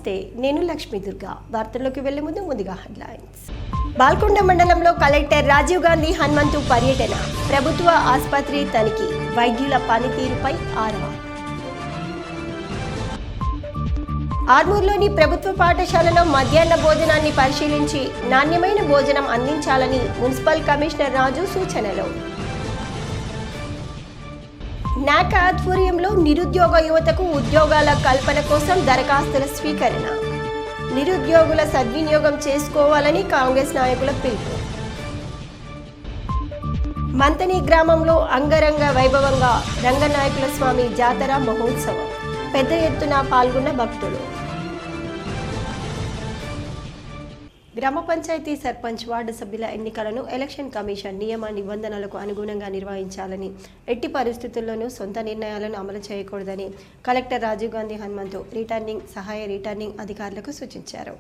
నమస్తే, నేను లక్ష్మీ దుర్గా. వార్తల్లోకి వెళ్లే ముందుగా హెడ్లైన్స్. బాల్కొండ మండలంలో కలెక్టర్ రాజీవ్ గాంధీ హనుమంతు పర్యటన, ప్రభుత్వ ఆసుపత్రి తనిఖీ, వైద్యుల పనితీరుపై ఆరా. ఆర్మూర్లోని ప్రభుత్వ పాఠశాలలో మధ్యాహ్న భోజనాన్ని పరిశీలించి నాణ్యమైన భోజనం అందించాలని మున్సిపల్ కమిషనర్ రాజు సూచనలు. నాక్ ఆధ్వర్యంలో నిరుద్యోగ యువతకు ఉద్యోగాల కల్పన కోసం దరఖాస్తుల స్వీకరణ, నిరుద్యోగుల సద్వినియోగం చేసుకోవాలని కాంగ్రెస్ నాయకుల పిలుపు. మంతని గ్రామంలో అంగరంగ వైభవంగా రంగనాయకుల స్వామి జాతర మహోత్సవం, పెద్ద ఎత్తున పాల్గొన్న భక్తులు. గ్రామ పంచాయతీ సర్పంచ్ వార్డు సభ్యుల ఎన్నికలను ఎలక్షన్ కమిషన్ నియమ నిబంధనలకు అనుగుణంగా నిర్వహించాలని, ఎట్టి పరిస్థితుల్లోనూ సొంత నిర్ణయాలను అమలు చేయకూడదని కలెక్టర్ రాజీవ్ గాంధీ హనుమంతు సహాయ రిటర్నింగ్ అధికారులకు సూచించారు.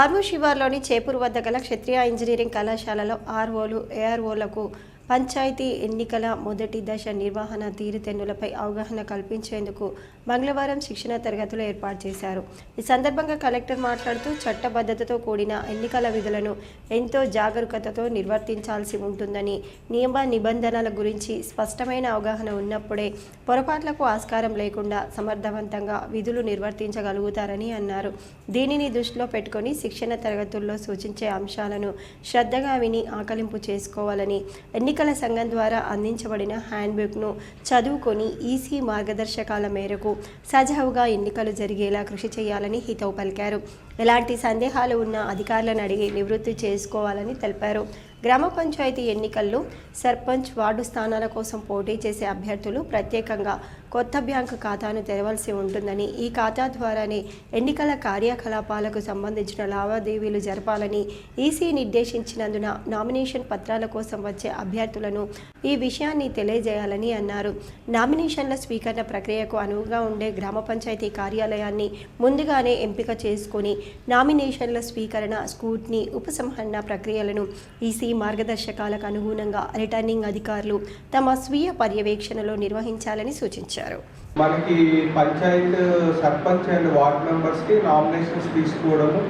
ఆర్మూర్ శివార్లోని చేపూరు వద్ద గల క్షత్రియ ఇంజనీరింగ్ కళాశాలలో ఆర్ఓలు, ఏఆర్ఓలకు పంచాయతీ ఎన్నికల మొదటి దశ నిర్వహణ తీరుతెన్నులపై అవగాహన కల్పించేందుకు మంగళవారం శిక్షణ తరగతులు ఏర్పాటు చేశారు. ఈ సందర్భంగా కలెక్టర్ మాట్లాడుతూ చట్టబద్ధతతో కూడిన ఎన్నికల విధులను ఎంతో జాగరూకతతో నిర్వర్తించాల్సి ఉంటుందని, నియమ నిబంధనల గురించి స్పష్టమైన అవగాహన ఉన్నప్పుడే పొరపాట్లకు ఆస్కారం లేకుండా సమర్థవంతంగా విధులు నిర్వర్తించగలుగుతారని అన్నారు. దీనిని దృష్టిలో పెట్టుకొని శిక్షణ తరగతుల్లో సూచించే అంశాలను శ్రద్ధగా విని ఆకలింపు చేసుకోవాలని, ఎన్నికల సంఘం ద్వారా అందించబడిన హ్యాండ్బుక్ను చదువుకొని ఈసీ మార్గదర్శకాల మేరకు సజావుగా ఎన్నికలు జరిగేలా కృషి చేయాలని హితవు పలికారు. ఎలాంటి సందేహాలు ఉన్నా అధికారులను అడిగి నివృత్తి చేసుకోవాలని తెలిపారు. గ్రామ పంచాయతీ ఎన్నికల్లో సర్పంచ్, వార్డు స్థానాల కోసం పోటీ చేసే అభ్యర్థులు ప్రత్యేకంగా కొత్త బ్యాంకు ఖాతాను తెరవలసి ఉంటుందని, ఈ ఖాతా ద్వారానే ఎన్నికల కార్యకలాపాలకు సంబంధించిన లావాదేవీలు జరపాలని ఈసీ నిర్దేశించినందున నామినేషన్ పత్రాల కోసం వచ్చే అభ్యర్థులను ఈ విషయాన్ని తెలియజేయాలని అన్నారు. నామినేషన్ల స్వీకరణ ప్రక్రియకు అనువుగా ఉండే గ్రామ పంచాయతీ కార్యాలయాన్ని ముందుగానే ఎంపిక చేసుకొని నామినేషన్ల స్వీకరణ, స్క్రూటినీ, ఉపసంహరణ ప్రక్రియలను ఈసీ మార్గదర్శకాలకు అనుగుణంగా రిటర్నింగ్ అధికారులు తమ స్వీయ పర్యవేక్షణలో నిర్వహించాలని సూచించారు. మనకి పంచాయత్ సర్పంచ్ అండ్ వార్డ్ మెంబర్స్కి నామినేషన్స్ తీసుకోవడము,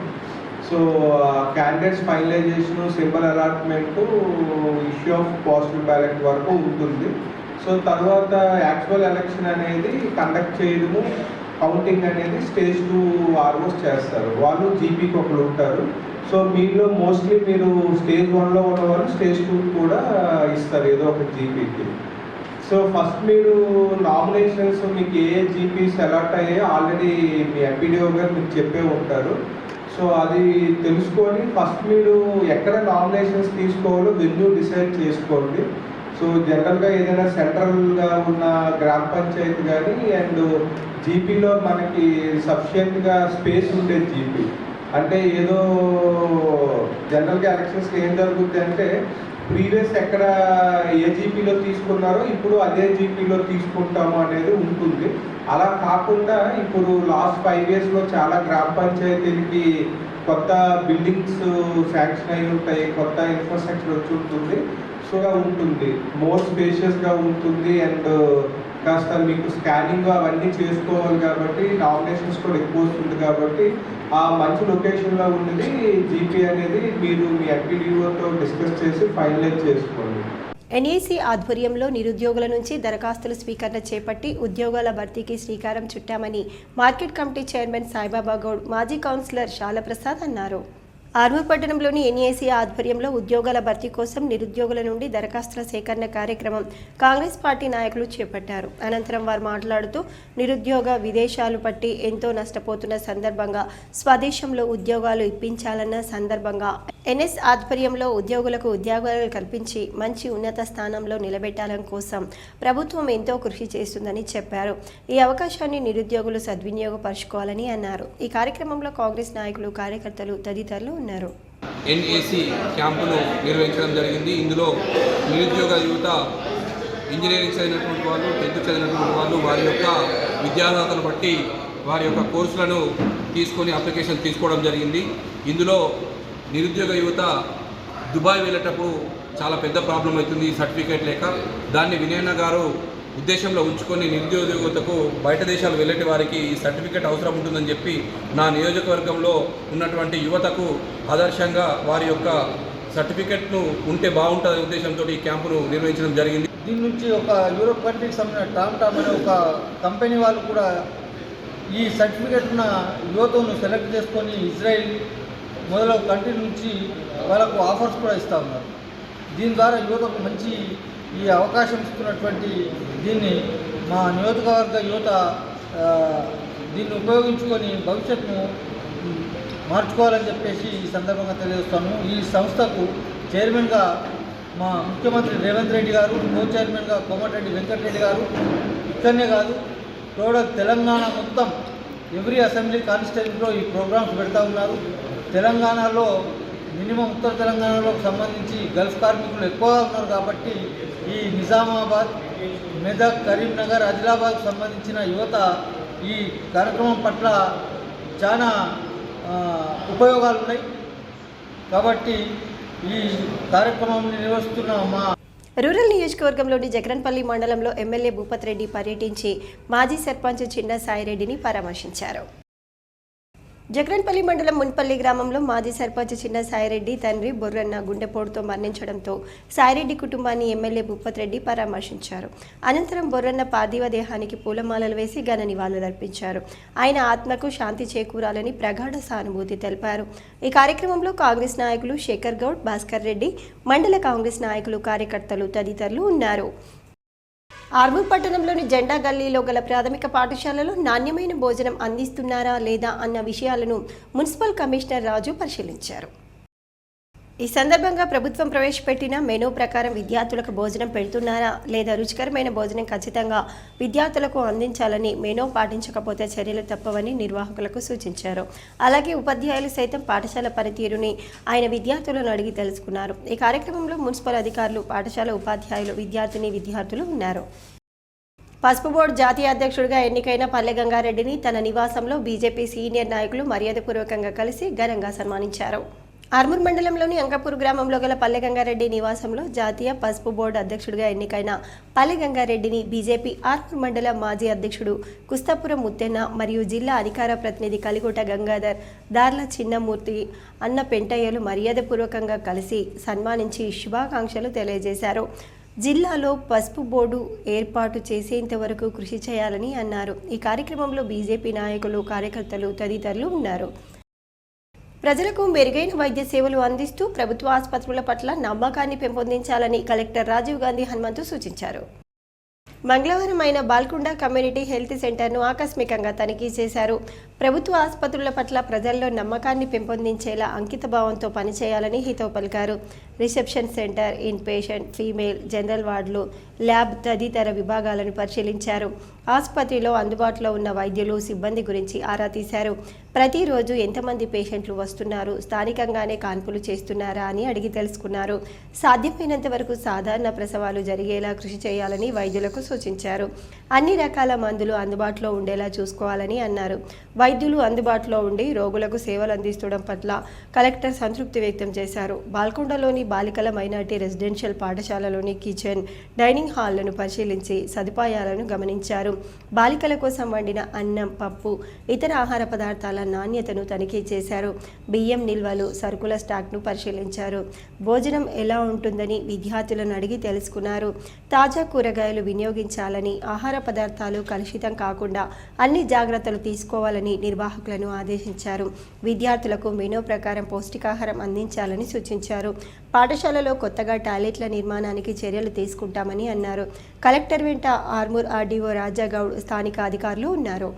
so candidates finalisation, symbol allotment, issue of postal ballot వరకు ఉంటుంది. సో తర్వాత యాక్చువల్ ఎలక్షన్ అనేది కండక్ట్ చేయడము, కౌంటింగ్ అనేది స్టేజ్ 2 ఆర్ఓస్ చేస్తారు. వాళ్ళు జీపీకి ఒకరు ఉంటారు. సో మీలో మోస్ట్లీ మీరు స్టేజ్ 1లో ఉన్న వాళ్ళు స్టేజ్ 2 కూడా ఇస్తారు ఏదో ఒక జీపీకి. సో ఫస్ట్ మీరు నామినేషన్స్ మీకు ఏ జీపీస్ అలాట్ అయ్యాయో ఆల్రెడీ మీ ఎంపీడీఓ గారు మీకు చెప్పే ఉంటారు. సో అది తెలుసుకొని ఫస్ట్ మీరు ఎక్కడ నామినేషన్స్ తీసుకోవాలో వెన్యూ డిసైడ్ చేసుకోండి. సో జనరల్గా ఏదైనా సెంట్రల్గా ఉన్న గ్రామ పంచాయతీ కానీ అండ్ జీపీలో మనకి సఫిషియెంట్గా స్పేస్ ఉండే జీపీ, అంటే ఏదో జనరల్గా ఎలక్షన్స్కి ఏం జరుగుతుంది అంటే ప్రీవియస్ ఎక్కడ ఏ జీపీలో తీసుకున్నారో ఇప్పుడు అదే జీపీలో తీసుకుంటాము అనేది ఉంటుంది. అలా కాకుండా ఇప్పుడు లాస్ట్ 5 yearsలో చాలా గ్రామ పంచాయతీలకి కొత్త బిల్డింగ్స్ శాంక్షన్ అయి ఉంటాయి, కొత్త ఇన్ఫ్రాస్ట్రక్చర్ వచ్చి ఉంటుంది. సో ఉంటుంది, మోర్ స్పేషియస్గా ఉంటుంది అండ్ కాస్త మీకు స్కానింగ్ అవన్నీ చేసుకోవాలి కాబట్టి నామినేషన్స్ కూడా ఎక్కువ వస్తుంది. కాబట్టి ఆ మంచి లొకేషన్లో ఉన్నది జీపీ అనేది మీరు మీ ఎంపీడీఓతో డిస్కస్ చేసి ఫైనలైజ్ చేసుకోండి. ఎన్ఏసీ ఆధ్వర్యంలో నిరుద్యోగుల నుంచి దరఖాస్తుల స్వీకరణ చేపట్టి ఉద్యోగాల భర్తీకి శ్రీకారం చుట్టామని market committee chairman Saibaba Goud, మాజీ కౌన్సిలర్ శాలప్రసాద్ అన్నారు. ఆర్మూర్ పట్టణంలోని ఎన్ఏసీ ఆధ్వర్యంలో ఉద్యోగాల భర్తీ కోసం నిరుద్యోగుల నుండి దరఖాస్తుల సేకరణ కార్యక్రమం కాంగ్రెస్ పార్టీ నాయకులు చేపట్టారు. అనంతరం వారు మాట్లాడుతూ నిరుద్యోగ విదేశాలు పట్టి ఎంతో నష్టపోతున్న సందర్భంగా స్వదేశంలో ఉద్యోగాలు ఇప్పించాలన్న సందర్భంగా ఎన్ఎస్ ఆధ్వర్యంలో ఉద్యోగులకు ఉద్యోగాలు కల్పించి మంచి ఉన్నత స్థానంలో నిలబెట్టాలని కోసం ప్రభుత్వం ఎంతో కృషి చేస్తుందని చెప్పారు. ఈ అవకాశాన్ని నిరుద్యోగులు సద్వినియోగపరచుకోవాలని అన్నారు. ఈ కార్యక్రమంలో కాంగ్రెస్ నాయకులు, కార్యకర్తలు తదితరులు ఉన్నారు. ఎన్ఏసీ క్యాంపును నిర్వహించడం జరిగింది. ఇందులో నిరుద్యోగ యువత, ఇంజనీరింగ్ చదివినటువంటి వాళ్ళు, 10th చదివినటువంటి వాళ్ళు వారి యొక్క విద్యార్హతను బట్టి వారి యొక్క కోర్సులను తీసుకొని అప్లికేషన్ తీసుకోవడం జరిగింది. ఇందులో నిరుద్యోగ యువత దుబాయ్ వెళ్ళేటప్పుడు చాలా పెద్ద ప్రాబ్లం అవుతుంది, సర్టిఫికేట్ లేక. దాన్ని వినయన్న గారు ఉద్దేశంలో ఉంచుకొని నిరుద్యోగ యువతకు బయట దేశాలు వెళ్ళే వారికి ఈ సర్టిఫికేట్ అవసరం ఉంటుందని చెప్పి నా నియోజకవర్గంలో ఉన్నటువంటి యువతకు ఆదర్శంగా వారి యొక్క సర్టిఫికేట్ను ఉంటే బాగుంటుందనే ఉద్దేశంతో ఈ క్యాంపును నిర్వహించడం జరిగింది. దీని నుంచి ఒక యూరోప్ కంట్రీకి సంబంధించిన టామ్ అనే ఒక కంపెనీ వాళ్ళు కూడా ఈ సర్టిఫికేట్ ఉన్న యువతను సెలెక్ట్ చేసుకొని ఇజ్రాయిల్ మొదలగు కంట్రీ నుంచి వాళ్ళకు ఆఫర్స్ కూడా ఇస్తూ ఉన్నారు. దీని ద్వారా యువతకు మంచి ఈ అవకాశం ఇస్తున్నటువంటి దీన్ని మా నియోజకవర్గ యువత దీన్ని ఉపయోగించుకొని భవిష్యత్తును మార్చుకోవాలని చెప్పేసి ఈ సందర్భంగా తెలియజేస్తాను. ఈ సంస్థకు చైర్మన్గా మా ముఖ్యమంత్రి రేవంత్ రెడ్డి గారు, కో చైర్మన్గా కోమటిరెడ్డి వెంకటరెడ్డి గారు, ఇక్కడనే కాదు టోటల్ తెలంగాణ మొత్తం ఎవ్రీ అసెంబ్లీ కాన్స్టిట్యూన్సీలో ఈ ప్రోగ్రామ్స్ పెడతా ఉన్నారు. తెలంగాణలో మినిమం ఉత్తర తెలంగాణలో సంబంధించి గల్ఫ్ కార్మికులు ఎక్కువగా ఉన్నారు కాబట్టి ఈ నిజామాబాద్, మెదక్, కరీంనగర్, ఆదిలాబాద్కు సంబంధించిన యువత ఈ కార్యక్రమం పట్ల చాలా ఉపయోగాలు ఉన్నాయి. కాబట్టి ఈ కార్యక్రమాన్ని నిర్వహిస్తున్న మా రూరల్ నియోజకవర్గంలోని జగరన్పల్లి మండలంలో ఎమ్మెల్యే భూపత్ రెడ్డి పర్యటించి మాజీ సర్పంచ్ చిన్న సాయిరెడ్డిని పరామర్శించారు. జగరన్పల్లి మండలం మున్పల్లి గ్రామంలో మాజీ సర్పంచ్ చిన్న సాయిరెడ్డి తండ్రి బొర్రన్న గుండెపోటుతో మరణించడంతో సాయిరెడ్డి కుటుంబాన్ని ఎమ్మెల్యే భూపత్ రెడ్డి పరామర్శించారు. అనంతరం బొర్రన్న పార్థివ దేహానికి పూలమాలలు వేసి ఘన నివాళులర్పించారు. ఆయన ఆత్మకు శాంతి చేకూరాలని ప్రగాఢ సానుభూతి తెలిపారు. ఈ కార్యక్రమంలో కాంగ్రెస్ నాయకులు శేఖర్ గౌడ్, భాస్కర్ రెడ్డి, మండల కాంగ్రెస్ నాయకులు, కార్యకర్తలు తదితరులు ఉన్నారు. ఆర్మూర్ పట్టణంలోని జెండా గల్లీలో గల ప్రాథమిక పాఠశాలలో నాణ్యమైన భోజనం అందిస్తున్నారా లేదా అన్న విషయాలను మున్సిపల్ కమిషనర్ రాజు పరిశీలించారు. ఈ సందర్భంగా ప్రభుత్వం ప్రవేశపెట్టిన మెనూ ప్రకారం విద్యార్థులకు భోజనం పెడుతున్నారా లేదా, రుచికరమైన భోజనం ఖచ్చితంగా విద్యార్థులకు అందించాలని, మెనూ పాటించకపోతే చర్యలు తప్పవని నిర్వాహకులకు సూచించారు. అలాగే ఉపాధ్యాయులు సైతం పాఠశాల పనితీరుని ఆయన విద్యార్థులను అడిగి తెలుసుకున్నారు. ఈ కార్యక్రమంలో మున్సిపల్ అధికారులు, పాఠశాల ఉపాధ్యాయులు, విద్యార్థులు ఉన్నారు. పసుపు బోర్డు జాతీయ అధ్యక్షుడిగా ఎన్నికైన పల్లె గంగారెడ్డిని తన నివాసంలో బీజేపీ సీనియర్ నాయకులు మర్యాదపూర్వకంగా కలిసి ఘనంగా సన్మానించారు. ఆర్మూర్ మండలంలోని అంకపూర్ గ్రామంలో గల పల్లె గంగారెడ్డి నివాసంలో జాతీయ పసుపు బోర్డు అధ్యక్షుడిగా ఎన్నికైన పల్లె గంగారెడ్డిని బీజేపీ ఆర్మూర్ మండల మాజీ అధ్యక్షుడు కుస్తాపురం ముత్తెన్న మరియు జిల్లా అధికార ప్రతినిధి కలిగోట గంగాధర్, దార్ల చిన్నమూర్తి, అన్న పెంటయ్యలు మర్యాదపూర్వకంగా కలిసి సన్మానించి శుభాకాంక్షలు తెలియజేశారు. జిల్లాలో పసుపు బోర్డు ఏర్పాటు చేసేంత వరకు కృషి చేయాలని అన్నారు. ఈ కార్యక్రమంలో బీజేపీ నాయకులు, కార్యకర్తలు తదితరులు ఉన్నారు. ప్రజలకు మెరుగైన వైద్య సేవలు అందిస్తూ ప్రభుత్వ ఆసుపత్రుల పట్ల నమ్మకాన్ని పెంపొందించాలని కలెక్టర్ రాజీవ్ గాంధీ హనుమంతు సూచించారు. మంగళవారం ఆయన బాల్కొండ కమ్యూనిటీ హెల్త్ సెంటర్ను ఆకస్మికంగా తనిఖీ చేశారు. ప్రభుత్వ ఆసుపత్రుల పట్ల ప్రజల్లో నమ్మకాన్ని పెంపొందించేలా అంకితభావంతో పనిచేయాలని హితవు పలికారు. Reception centre, in patient, female, general వార్డులు, ల్యాబ్ తదితర విభాగాలను పరిశీలించారు. ఆసుపత్రిలో అందుబాటులో ఉన్న వైద్యులు, సిబ్బంది గురించి ఆరా తీశారు. ప్రతిరోజు ఎంతమంది పేషెంట్లు వస్తున్నారు, స్థానికంగానే కాన్పులు చేస్తున్నారా అని అడిగి తెలుసుకున్నారు. సాధ్యమైనంత వరకు సాధారణ ప్రసవాలు జరిగేలా కృషి చేయాలని వైద్యులకు సూచించారు. అన్ని రకాల మందులు అందుబాటులో ఉండేలా చూసుకోవాలని అన్నారు. వైద్యులు అందుబాటులో ఉండి రోగులకు సేవలు అందిస్తుండడం పట్ల కలెక్టర్ సంతృప్తి వ్యక్తం చేశారు. బాల్కొండలోని బాలికల మైనార్టీ రెసిడెన్షియల్ పాఠశాలలోని కిచెన్, డైనింగ్ హాల్లను పరిశీలించి సదుపాయాలను గమనించారు. బాలికల కోసం వండిన అన్నం, పప్పు, ఇతర ఆహార పదార్థాల నాణ్యతను తనిఖీ చేశారు. బియ్యం నిల్వలు, సరుకుల స్టాక్ను పరిశీలించారు. భోజనం ఎలా ఉంటుందని విద్యార్థులను అడిగి తెలుసుకున్నారు. తాజా కూరగాయలు వినియోగించాలని, ఆహార పదార్థాలు కలుషితం కాకుండా అన్ని జాగ్రత్తలు తీసుకోవాలని నిర్వాహకులను ఆదేశించారు. విద్యార్థులకు మెనూ ప్రకారం పౌష్టికాహారం అందించాలని సూచించారు. పాఠశాలలో కొత్తగా టాయిలెట్ల నిర్మాణానికి చర్యలు తీసుకుంటామని అన్నారు. కలెక్టర్ వెంట ఆర్మూర్ ఆర్డీఓ రాజాగౌడ్, స్థానిక అధికారులు ఉన్నారు.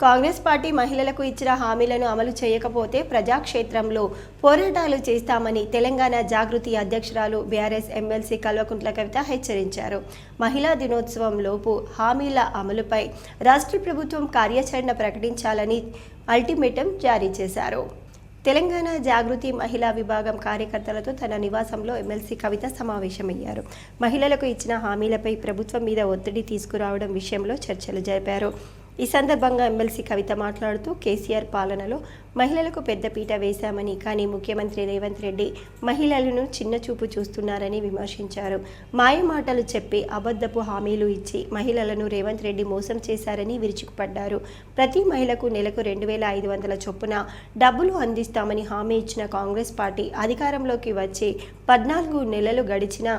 కాంగ్రెస్ పార్టీ మహిళలకు ఇచ్చిన హామీలను అమలు చేయకపోతే ప్రజాక్షేత్రంలో పోరాటాలు చేస్తామని తెలంగాణ జాగృతి అధ్యక్షురాలు బీఆర్ఎస్ ఎమ్మెల్సీ కల్వకుంట్ల కవిత హెచ్చరించారు. మహిళా దినోత్సవంలోపు హామీల అమలుపై రాష్ట్ర ప్రభుత్వం కార్యాచరణ ప్రకటించాలని అల్టిమేటం జారీ చేశారు. తెలంగాణ జాగృతి మహిళా విభాగం కార్యకర్తలతో తన నివాసంలో ఎమ్మెల్సీ కవిత సమావేశమయ్యారు. మహిళలకు ఇచ్చిన హామీలపై ప్రభుత్వం మీద ఒత్తిడి తీసుకురావడం విషయంలో చర్చలు జరిపారు. ఈ సందర్భంగా ఎమ్మెల్సీ కవిత మాట్లాడుతూ కేసీఆర్ పాలనలో మహిళలకు పెద్దపీట వేశామని, కానీ ముఖ్యమంత్రి రేవంత్ రెడ్డి మహిళలను చిన్నచూపు చూస్తున్నారని విమర్శించారు. మాయమాటలు చెప్పి అబద్ధపు హామీలు ఇచ్చి మహిళలను రేవంత్ రెడ్డి మోసం చేశారని విరుచుకుపడ్డారు. ప్రతి మహిళకు నెలకు 2,500 చొప్పున డబ్బులు అందిస్తామని హామీ ఇచ్చిన కాంగ్రెస్ పార్టీ అధికారంలోకి వచ్చి 14 నెలలు గడిచినా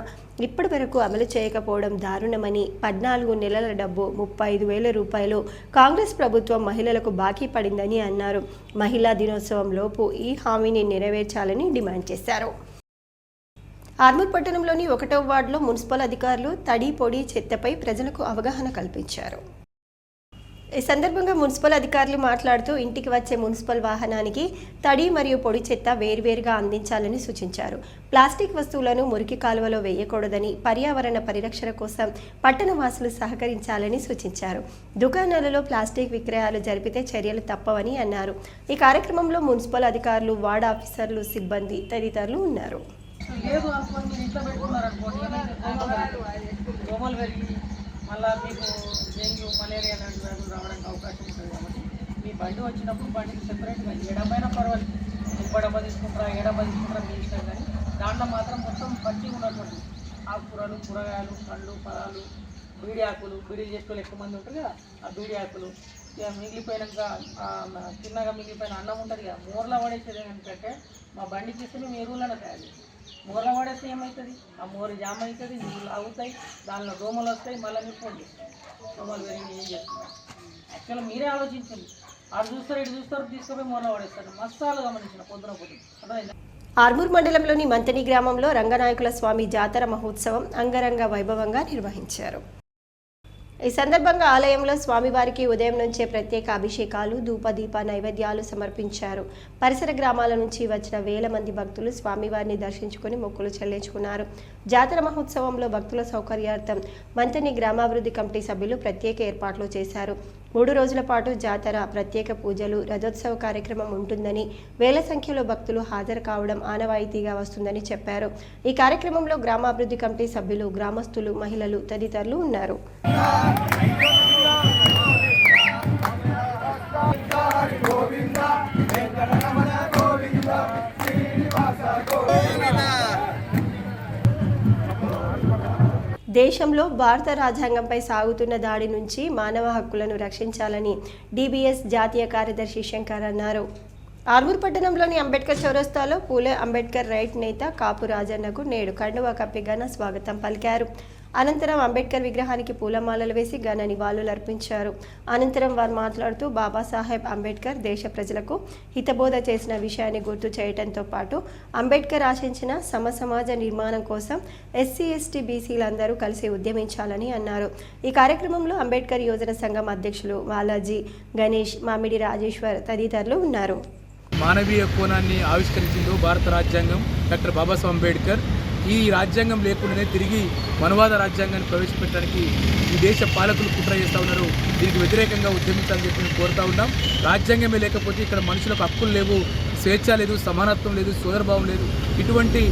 ఇప్పటి వరకు అమలు చేయకపోవడం దారుణమని, 14 నెలల డబ్బు 35,000 రూపాయలు కాంగ్రెస్ ప్రభుత్వం మహిళలకు బాకీ పడిందని అన్నారు. మహిళా దినోత్సవం లోపు ఈ హామీని నెరవేర్చాలని డిమాండ్ చేశారు. ఆర్మూర్ పట్టణంలోని 1వ వార్డులో మున్సిపల్ అధికారులు తడి పొడి చెత్తపై ప్రజలకు అవగాహన కల్పించారు. ఈ సందర్భంగా మున్సిపల్ అధికారులు మాట్లాడుతూ ఇంటికి వచ్చే మున్సిపల్ వాహనానికి తడి మరియు పొడి చెత్త వేర్వేరుగా అందించాలని సూచించారు. ప్లాస్టిక్ వస్తువులను మురికి కాలువలో వేయకూడదని, పర్యావరణ పరిరక్షణ కోసం పట్టణ వాసులు సహకరించాలని సూచించారు. దుకాణాలలో ప్లాస్టిక్ విక్రయాలు జరిపితే చర్యలు తప్పవని అన్నారు. ఈ కార్యక్రమంలో మున్సిపల్ అధికారులు, వార్డు ఆఫీసర్లు, సిబ్బంది తదితరులు ఉన్నారు. మళ్ళీ మీకు డెంగ్యూ, మలేరియా లాంటి వ్యాధులు రావడానికి అవకాశం ఉంటుంది. కాబట్టి మీ బండి వచ్చినప్పుడు బండికి సెపరేట్గా ఏ డబ్బైనా పర్వాలేదు, ఇంకో డబ్బా తీసుకుంటారా, ఏ డబ్బా తీసుకుంటారా మీ ఇష్టం. కానీ దాంట్లో మాత్రం మొత్తం పచ్చి ఉన్నటువంటి ఆకుకూరలు, కూరగాయలు, పండ్లు, ఫలాలు, బీడి ఆకులు, బీడీలు చేసుకోవాలి ఎక్కువ మంది ఉంటుంది కదా, ఆ బీడి ఆకులు మిగిలిపోయినాక చిన్నగా మిగిలిపోయిన అన్నం ఉంటుంది కదా, మూరలో పడేసేది. ఎందుకంటే మా బండికి ఇస్తే మేము ఎరువులను తయారు చేస్తాం. మూరలో పడేస్తే ఏమవుతుంది, ఆ మూర జామ అవుతుంది, నీళ్ళు ఆగుతాయి, దానిలో దోమలు వస్తాయి, మళ్ళీ మీరు ఫోన్ చేస్తారు. దోమలు పెరిగి ఏం చేస్తున్నారు? యాక్చువల్గా మీరే ఆలోచించండి. అటు చూస్తారు, ఇటు చూస్తారు, తీసుకుపోయి మూరలో పడేస్తారు. మస్తాలు గమనించిన పొద్దున అర్థమైందా? ఆర్మూర్ మండలంలోని మంతని గ్రామంలో రంగనాయకుల స్వామి జాతర మహోత్సవం అంగరంగ వైభవంగా నిర్వహించారు. ఈ సందర్భంగా ఆలయంలో స్వామివారికి ఉదయం నుంచే ప్రత్యేక అభిషేకాలు, ధూపదీప నైవేద్యాలు సమర్పించారు. పరిసర గ్రామాల నుంచి వచ్చిన వేల మంది భక్తులు స్వామివారిని దర్శించుకుని మొక్కులు చెల్లించుకున్నారు. జాతర మహోత్సవంలో భక్తుల సౌకర్యార్థం మంతని గ్రామాభివృద్ధి కమిటీ సభ్యులు ప్రత్యేక ఏర్పాట్లు చేశారు. 3 రోజుల పాటు జాతర, ప్రత్యేక పూజలు, రథోత్సవ కార్యక్రమం ఉంటుందని, వేల సంఖ్యలో భక్తులు హాజరు కావడం ఆనవాయితీగా వస్తుందని చెప్పారు. ఈ కార్యక్రమంలో గ్రామాభివృద్ధి కమిటీ సభ్యులు, గ్రామస్తులు, మహిళలు తదితరులు ఉన్నారు. దేశంలో భారత రాజ్యాంగంపై సాగుతున్న దాడి నుంచి మానవ హక్కులను రక్షించాలని DBS జాతీయ కార్యదర్శి శంకర్ అన్నారు. ఆర్మూర్ పట్టణంలోని అంబేద్కర్ చౌరస్తాలో పూలే అంబేద్కర్ రైట్ నేత కాపు రాజన్నకు నేడు కండువా కప్పి ఘన స్వాగతం పలికారు. అనంతరం అంబేద్కర్ విగ్రహానికి పూలమాలలు వేసి ఘన నివాళులర్పించారు. అనంతరం వారు మాట్లాడుతూ బాబాసాహెబ్ అంబేద్కర్ దేశ ప్రజలకు హితబోధ చేసిన విషయాన్ని గుర్తు చేయడంతో పాటు అంబేద్కర్ ఆశించిన సమాజ నిర్మాణం కోసం SC, ST, BCలందరూ కలిసి ఉద్యమించాలని అన్నారు. ఈ కార్యక్రమంలో అంబేద్కర్ యోజన సంఘం అధ్యక్షులు వాలాజీ, గణేష్, మామిడి రాజేశ్వర్ తదితరులు ఉన్నారు. మానవీయ కోణాన్ని ఆవిష్కరించిందో భారత రాజ్యాంగం, డాక్టర్ బాబాసాహెబ్ అంబేద్కర్. ఈ రాజ్యాంగం లేకుండానే తిరిగి మనవాద రాజ్యాంగాన్ని ప్రవేశపెట్టడానికి ఈ దేశ పాలకులు కుట్ర చేస్తూ ఉన్నారు. దీనికి వ్యతిరేకంగా ఉద్యమించాలని చెప్పి మేము కోరుతూ ఉన్నాం. రాజ్యాంగమే లేకపోతే ఇక్కడ మనుషులకు హక్కులు లేవు, స్వేచ్ఛ లేదు, సమానత్వం లేదు, సోదరభావం లేదు. ఇటువంటి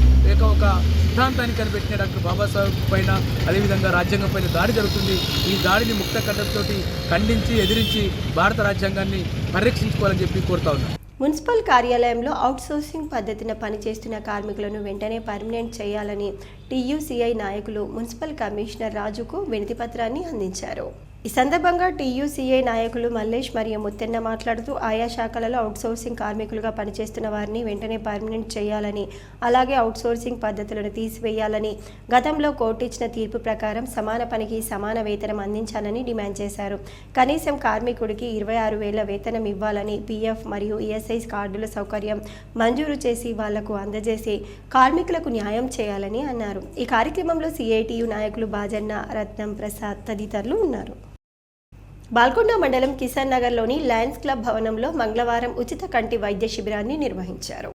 ఒక సిద్ధాంతాన్ని కనిపెట్టిన డాక్టర్ బాబాసాహెబ్ పైన, అదేవిధంగా రాజ్యాంగం పైన దాడి జరుగుతుంది. ఈ దాడిని ముక్త కంఠంతో ఖండించి, ఎదిరించి భారత రాజ్యాంగాన్ని పరిరక్షించుకోవాలని చెప్పి కోరుతా ఉన్నాం. మున్సిపల్ కార్యాలయంలో అవుట్సోర్సింగ్ పద్ధతిన పనిచేస్తున్న కార్మికులను వెంటనే పర్మనెంట్ చేయాలని TUCI నాయకులు మున్సిపల్ కమిషనర్ రాజుకు వినతిపత్రాన్ని అందించారు. ఈ సందర్భంగా TUCI నాయకులు మల్లేష్ మరియు ముత్తెన్న మాట్లాడుతూ ఆయా శాఖలలో అవుట్సోర్సింగ్ కార్మికులుగా పనిచేస్తున్న వారిని వెంటనే పర్మనెంట్ చేయాలని, అలాగే అవుట్సోర్సింగ్ పద్ధతులను తీసివేయాలని, గతంలో కోర్టు ఇచ్చిన తీర్పు ప్రకారం సమాన పనికి సమాన వేతనం అందించాలని డిమాండ్ చేశారు. కనీసం కార్మికుడికి 26,000 వేతనం ఇవ్వాలని, PF మరియు ESI కార్డుల సౌకర్యం మంజూరు చేసి వాళ్లకు అందజేసి కార్మికులకు న్యాయం చేయాలని అన్నారు. ఈ కార్యక్రమంలో CITU నాయకులు బాజన్న, రత్నం, ప్రసాద్ తదితరులు ఉన్నారు. బాల్కొండ మండలం కిసాన్ నగర్లోని లయన్స్ క్లబ్ భవనంలో మంగళవారం ఉచిత కంటి వైద్య శిబిరాన్ని నిర్వహించారు.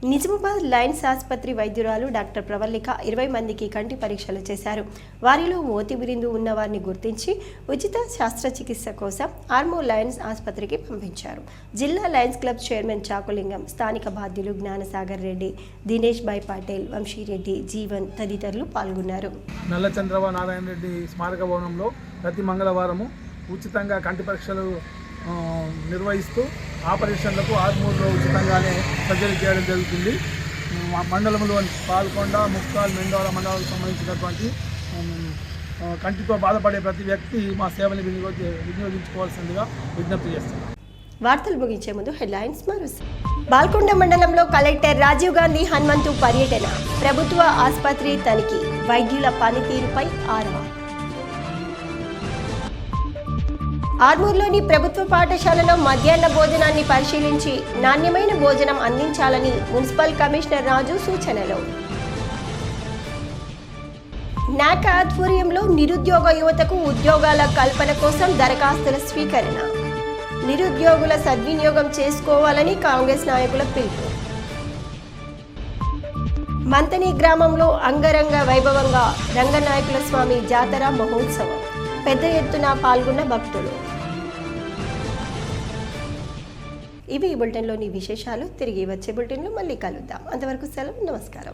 నిజామాబాద్ లయన్స్ ఆసుపత్రి వైద్యురాలు డాక్టర్ ప్రవల్లిక 20 మందికి కంటి పరీక్షలు చేశారు. వారిలో మోతిబిరిందు ఉన్న వారిని గుర్తించి ఉచిత శస్త్రచికిత్స కోసం ఆర్మూర్ లయన్స్ ఆసుపత్రికి పంపించారు. జిల్లా లయన్స్ క్లబ్ చైర్మన్ చాకులింగం, స్థానిక బాధ్యులు జ్ఞానసాగర్ రెడ్డి, దినేష్ భాయ్ పటేల్, వంశీరెడ్డి, జీవన్ తదితరులు పాల్గొన్నారు. నల్ల చంద్రబాబు నారాయణ రెడ్డి స్మారక భవనంలో ప్రతి మంగళవారము ఉచితంగా కంటి పరీక్షలు నిర్వహిస్తూ ఆపరేషన్లకు ఆర్మూర్లో ఉచితంగానే సర్జరీ చేయడం జరుగుతుంది. మండలంలోని పాల్కొండ, ముక్కాల్, మెండోల మండలాలకు సంబంధించినటువంటి కంటితో బాధపడే ప్రతి వ్యక్తి మా సేవలు వినియోగించుకోవాల్సిందిగా విజ్ఞప్తి చేస్తున్నాం. వార్తలు ముగించే ముందు హెడ్లైన్స్ మరోసారి. బాల్కొండ మండలంలో కలెక్టర్ రాజీవ్ గాంధీ హనుమంతు పర్యటన, ప్రభుత్వ ఆసుపత్రి తనిఖీ, వైద్యుల పనితీరుపై ఆరా. ఆర్మూర్లోని ప్రభుత్వ పాఠశాలలో మధ్యాహ్న భోజనాన్ని పరిశీలించి నాణ్యమైన భోజనం అందించాలని మున్సిపల్ కమిషనర్ రాజు సూచనలు. నాక్ ఆధ్వర్యంలో నిరుద్యోగ యువతకు ఉద్యోగాల కల్పన కోసం దరఖాస్తుల స్వీకరణ, నిరుద్యోగుల సద్వినియోగం చేసుకోవాలని కాంగ్రెస్ నాయకుల పిలుపు. మంతని గ్రామంలో అంగరంగ వైభవంగా రంగనాయకుల స్వామి జాతర మహోత్సవం, పెద్ద ఎత్తున పాల్గొన్న భక్తులు. ఇవి ఈ బులెటిన్లోని విశేషాలు. తిరిగి వచ్చే బులెటిన్లో మళ్ళీ కలుద్దాం. అంతవరకు సెలవు. నమస్కారం.